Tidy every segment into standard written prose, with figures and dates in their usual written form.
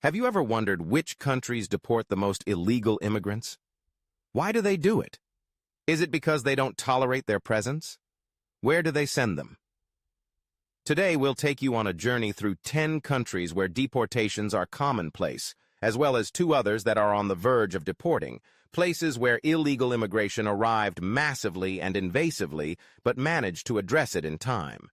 Have you ever wondered which countries deport the most illegal immigrants? Why do they do it? Is it because they don't tolerate their presence? Where do they send them? Today, we'll take you on a journey through 10 countries where deportations are commonplace, as well as 2 others that are on the verge of deporting, places where illegal immigration arrived massively and invasively, but managed to address it in time.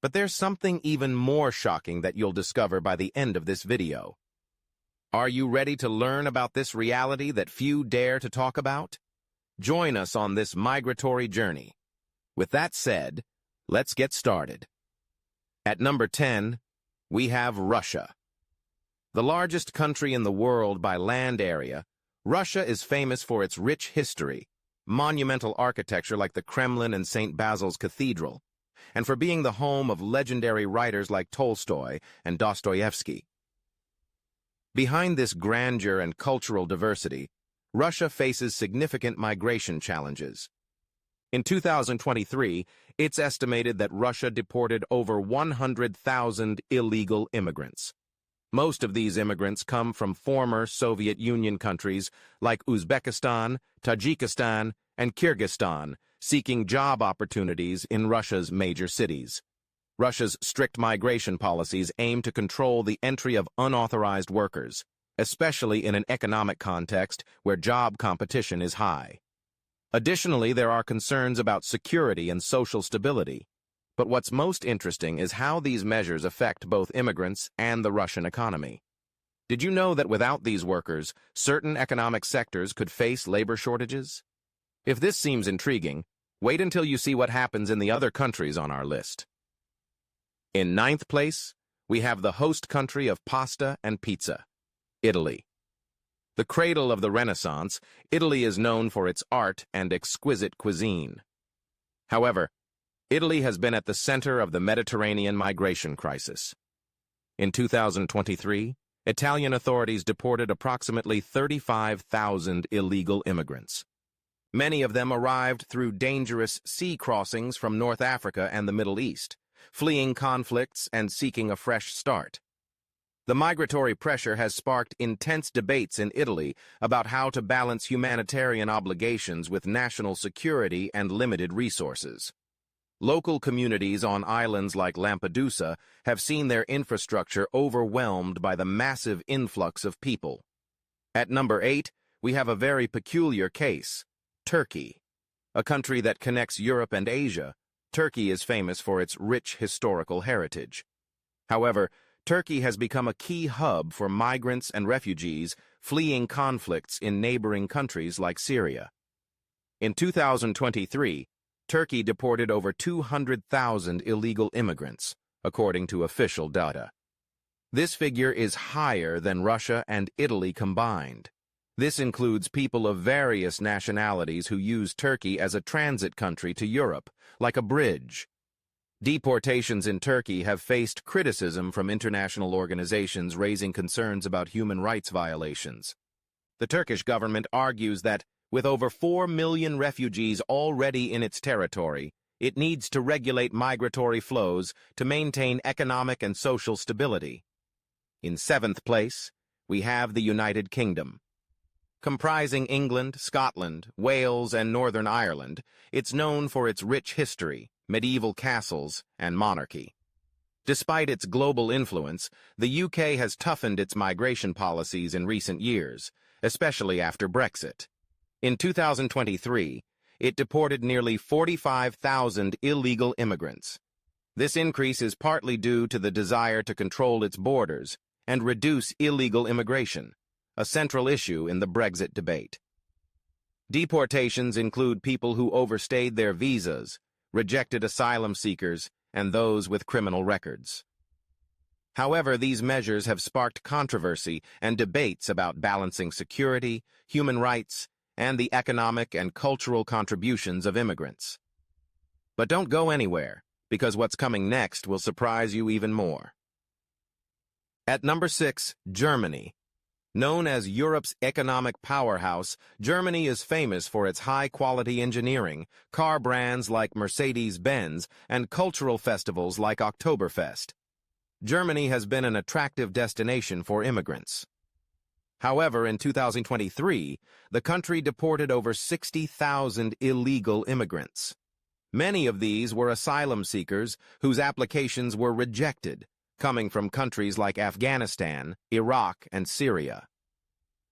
But there's something even more shocking that you'll discover by the end of this video. Are you ready to learn about this reality that few dare to talk about? Join us on this migratory journey. With that said, let's get started. At number 10, we have Russia. The largest country in the world by land area, Russia is famous for its rich history, monumental architecture like the Kremlin and St. Basil's Cathedral, and for being the home of legendary writers like Tolstoy and Dostoevsky. Behind this grandeur and cultural diversity, Russia faces significant migration challenges. In 2023, it's estimated that Russia deported over 100,000 illegal immigrants. Most of these immigrants come from former Soviet Union countries like Uzbekistan, Tajikistan, and Kyrgyzstan, seeking job opportunities in Russia's major cities. Russia's strict migration policies aim to control the entry of unauthorized workers, especially in an economic context where job competition is high. Additionally, there are concerns about security and social stability. But what's most interesting is how these measures affect both immigrants and the Russian economy. Did you know that without these workers, certain economic sectors could face labor shortages? If this seems intriguing, wait until you see what happens in the other countries on our list. In 9th place, we have the host country of pasta and pizza, Italy. The cradle of the Renaissance, Italy is known for its art and exquisite cuisine. However, Italy has been at the center of the Mediterranean migration crisis. In 2023, Italian authorities deported approximately 35,000 illegal immigrants. Many of them arrived through dangerous sea crossings from North Africa and the Middle East, fleeing conflicts and seeking a fresh start. The migratory pressure has sparked intense debates in Italy about how to balance humanitarian obligations with national security and limited resources. Local communities on islands like Lampedusa have seen their infrastructure overwhelmed by the massive influx of people. At number 8, we have a very peculiar case, Turkey. A country that connects Europe and Asia, Turkey is famous for its rich historical heritage. However, Turkey has become a key hub for migrants and refugees fleeing conflicts in neighboring countries like Syria. In 2023, Turkey deported over 200,000 illegal immigrants, according to official data. This figure is higher than Russia and Italy combined. This includes people of various nationalities who use Turkey as a transit country to Europe, like a bridge. Deportations in Turkey have faced criticism from international organizations raising concerns about human rights violations. The Turkish government argues that, with over 4 million refugees already in its territory, it needs to regulate migratory flows to maintain economic and social stability. In 7th place, we have the United Kingdom. Comprising England, Scotland, Wales, and Northern Ireland, it's known for its rich history, medieval castles, and monarchy. Despite its global influence, the UK has toughened its migration policies in recent years, especially after Brexit. In 2023, it deported nearly 45,000 illegal immigrants. This increase is partly due to the desire to control its borders and reduce illegal immigration, a central issue in the Brexit debate. Deportations include people who overstayed their visas, rejected asylum seekers, and those with criminal records. However, these measures have sparked controversy and debates about balancing security, human rights, and the economic and cultural contributions of immigrants. But don't go anywhere, because what's coming next will surprise you even more. At number 6, Germany. Known as Europe's economic powerhouse, Germany is famous for its high-quality engineering, car brands like Mercedes-Benz, and cultural festivals like Oktoberfest. Germany has been an attractive destination for immigrants. However, in 2023, the country deported over 60,000 illegal immigrants. Many of these were asylum seekers whose applications were rejected, coming from countries like Afghanistan, Iraq, and Syria.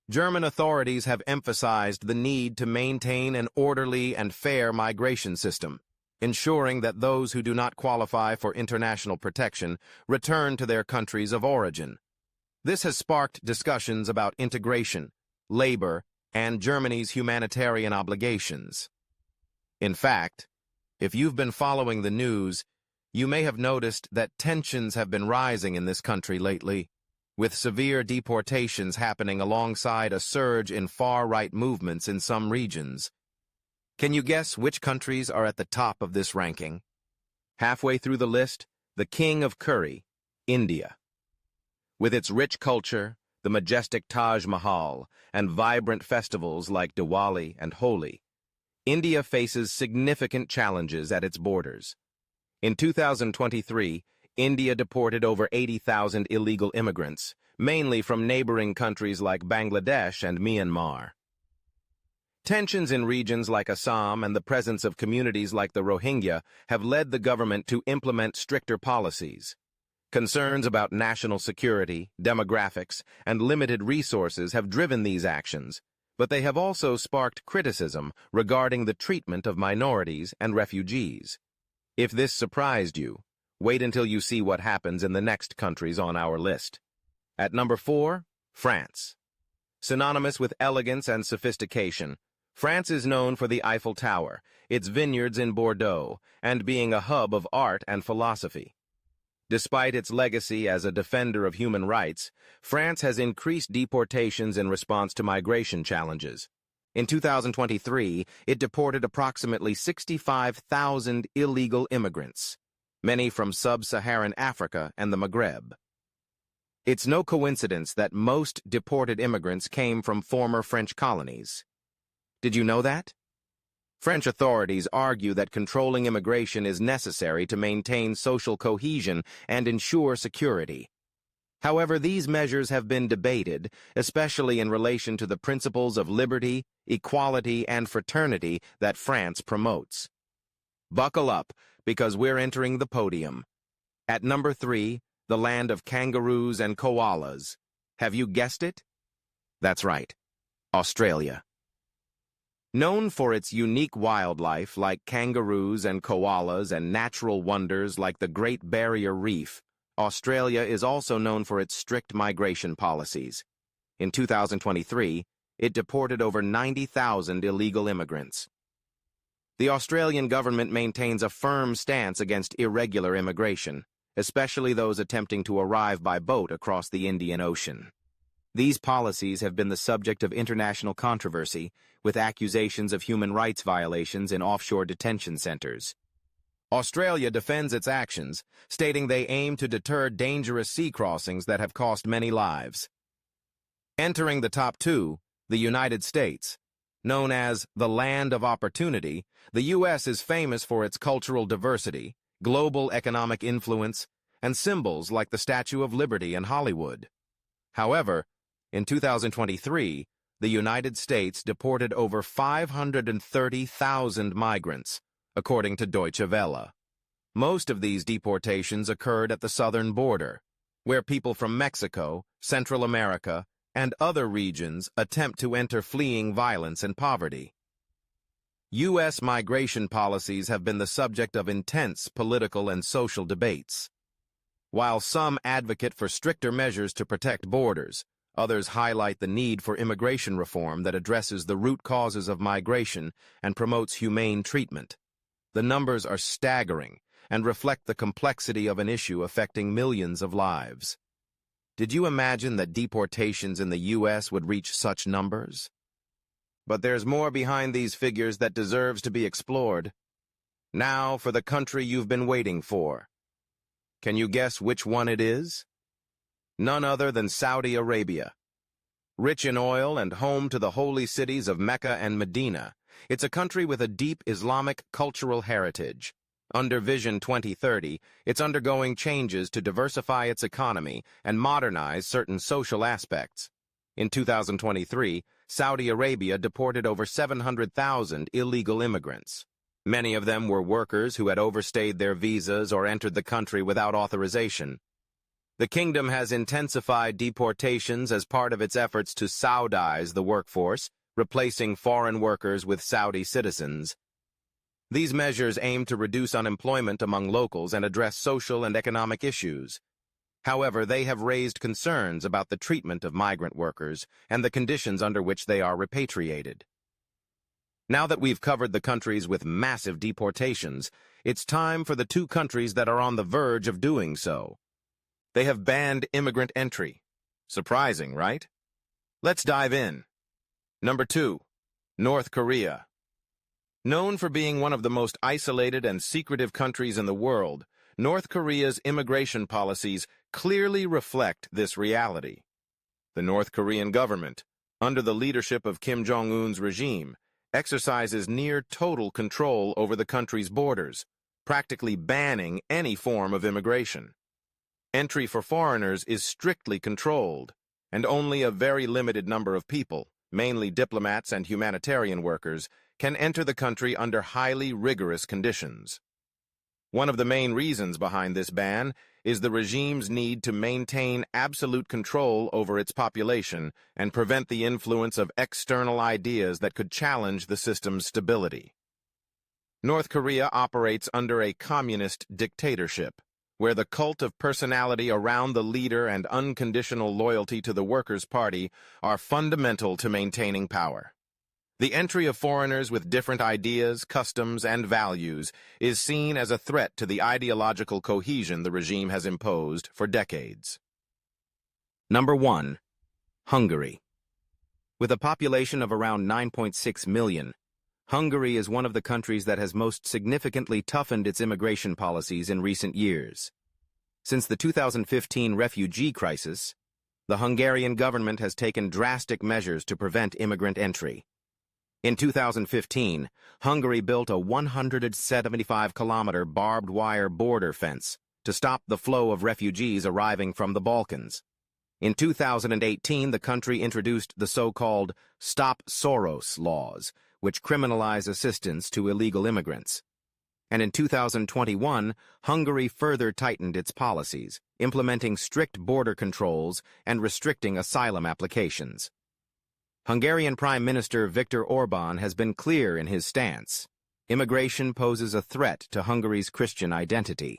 German authorities have emphasized the need to maintain an orderly and fair migration system, ensuring that those who do not qualify for international protection return to their countries of origin. This has sparked discussions about integration, labor, and Germany's humanitarian obligations. In fact, if you've been following the news, you may have noticed that tensions have been rising in this country lately, with severe deportations happening alongside a surge in far-right movements in some regions. Can you guess which countries are at the top of this ranking? Halfway through the list, the king of curry, India. With its rich culture, the majestic Taj Mahal, and vibrant festivals like Diwali and Holi, India faces significant challenges at its borders. In 2023, India deported over 80,000 illegal immigrants, mainly from neighboring countries like Bangladesh and Myanmar. Tensions in regions like Assam and the presence of communities like the Rohingya have led the government to implement stricter policies. Concerns about national security, demographics, and limited resources have driven these actions, but they have also sparked criticism regarding the treatment of minorities and refugees. If this surprised you, wait until you see what happens in the next countries on our list. At number 4, France. Synonymous with elegance and sophistication, France is known for the Eiffel Tower, its vineyards in Bordeaux, and being a hub of art and philosophy. Despite its legacy as a defender of human rights, France has increased deportations in response to migration challenges. In 2023, it deported approximately 65,000 illegal immigrants, many from sub-Saharan Africa and the Maghreb. It's no coincidence that most deported immigrants came from former French colonies. Did you know that? French authorities argue that controlling immigration is necessary to maintain social cohesion and ensure security. However, these measures have been debated, especially in relation to the principles of liberty, equality, and fraternity that France promotes. Buckle up, because we're entering the podium. At number 3, the land of kangaroos and koalas. Have you guessed it? That's right, Australia. Known for its unique wildlife like kangaroos and koalas and natural wonders like the Great Barrier Reef, Australia is also known for its strict migration policies. In 2023, it deported over 90,000 illegal immigrants. The Australian government maintains a firm stance against irregular immigration, especially those attempting to arrive by boat across the Indian Ocean. These policies have been the subject of international controversy, with accusations of human rights violations in offshore detention centers. Australia defends its actions, stating they aim to deter dangerous sea crossings that have cost many lives. Entering the top 2, the United States. Known as the land of opportunity, the U.S. is famous for its cultural diversity, global economic influence, and symbols like the Statue of Liberty in Hollywood. However, in 2023, the United States deported over 530,000 migrants, according to Deutsche Welle. Most of these deportations occurred at the southern border, where people from Mexico, Central America, and other regions attempt to enter fleeing violence and poverty. U.S. migration policies have been the subject of intense political and social debates. While some advocate for stricter measures to protect borders, others highlight the need for immigration reform that addresses the root causes of migration and promotes humane treatment. The numbers are staggering and reflect the complexity of an issue affecting millions of lives. Did you imagine that deportations in the U.S. would reach such numbers? But there's more behind these figures that deserves to be explored. Now for the country you've been waiting for. Can you guess which one it is? None other than Saudi Arabia. Rich in oil and home to the holy cities of Mecca and Medina, it's a country with a deep Islamic cultural heritage. Under Vision 2030, it's undergoing changes to diversify its economy and modernize certain social aspects. In 2023, Saudi Arabia deported over 700,000 illegal immigrants. Many of them were workers who had overstayed their visas or entered the country without authorization. The kingdom has intensified deportations as part of its efforts to Saudize the workforce, replacing foreign workers with Saudi citizens. These measures aim to reduce unemployment among locals and address social and economic issues. However, they have raised concerns about the treatment of migrant workers and the conditions under which they are repatriated. Now that we've covered the countries with massive deportations, it's time for the two countries that are on the verge of doing so. They have banned immigrant entry. Surprising, right? Let's dive in. Number 2, North Korea. Known for being one of the most isolated and secretive countries in the world, North Korea's immigration policies clearly reflect this reality. The North Korean government, under the leadership of Kim Jong-un's regime, exercises near-total control over the country's borders, practically banning any form of immigration. Entry for foreigners is strictly controlled, and only a very limited number of people, mainly diplomats and humanitarian workers, can enter the country under highly rigorous conditions. One of the main reasons behind this ban is the regime's need to maintain absolute control over its population and prevent the influence of external ideas that could challenge the system's stability. North Korea operates under a communist dictatorship, where the cult of personality around the leader and unconditional loyalty to the Workers' Party are fundamental to maintaining power. The entry of foreigners with different ideas, customs, and values is seen as a threat to the ideological cohesion the regime has imposed for decades. Number 1. Hungary. With a population of around 9.6 million, Hungary is one of the countries that has most significantly toughened its immigration policies in recent years. Since the 2015 refugee crisis, the Hungarian government has taken drastic measures to prevent immigrant entry. In 2015, Hungary built a 175-kilometer barbed wire border fence to stop the flow of refugees arriving from the Balkans. In 2018, the country introduced the so-called Stop Soros laws, which criminalize assistance to illegal immigrants. And in 2021, Hungary further tightened its policies, implementing strict border controls and restricting asylum applications. Hungarian Prime Minister Viktor Orbán has been clear in his stance. Immigration poses a threat to Hungary's Christian identity.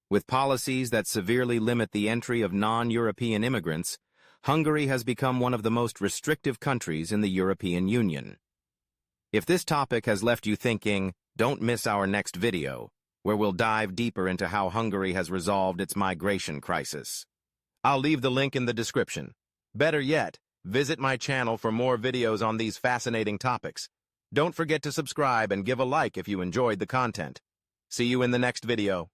With policies that severely limit the entry of non-European immigrants, Hungary has become one of the most restrictive countries in the European Union. If this topic has left you thinking, don't miss our next video, where we'll dive deeper into how Hungary has resolved its migration crisis. I'll leave the link in the description. Better yet, visit my channel for more videos on these fascinating topics. Don't forget to subscribe and give a like if you enjoyed the content. See you in the next video.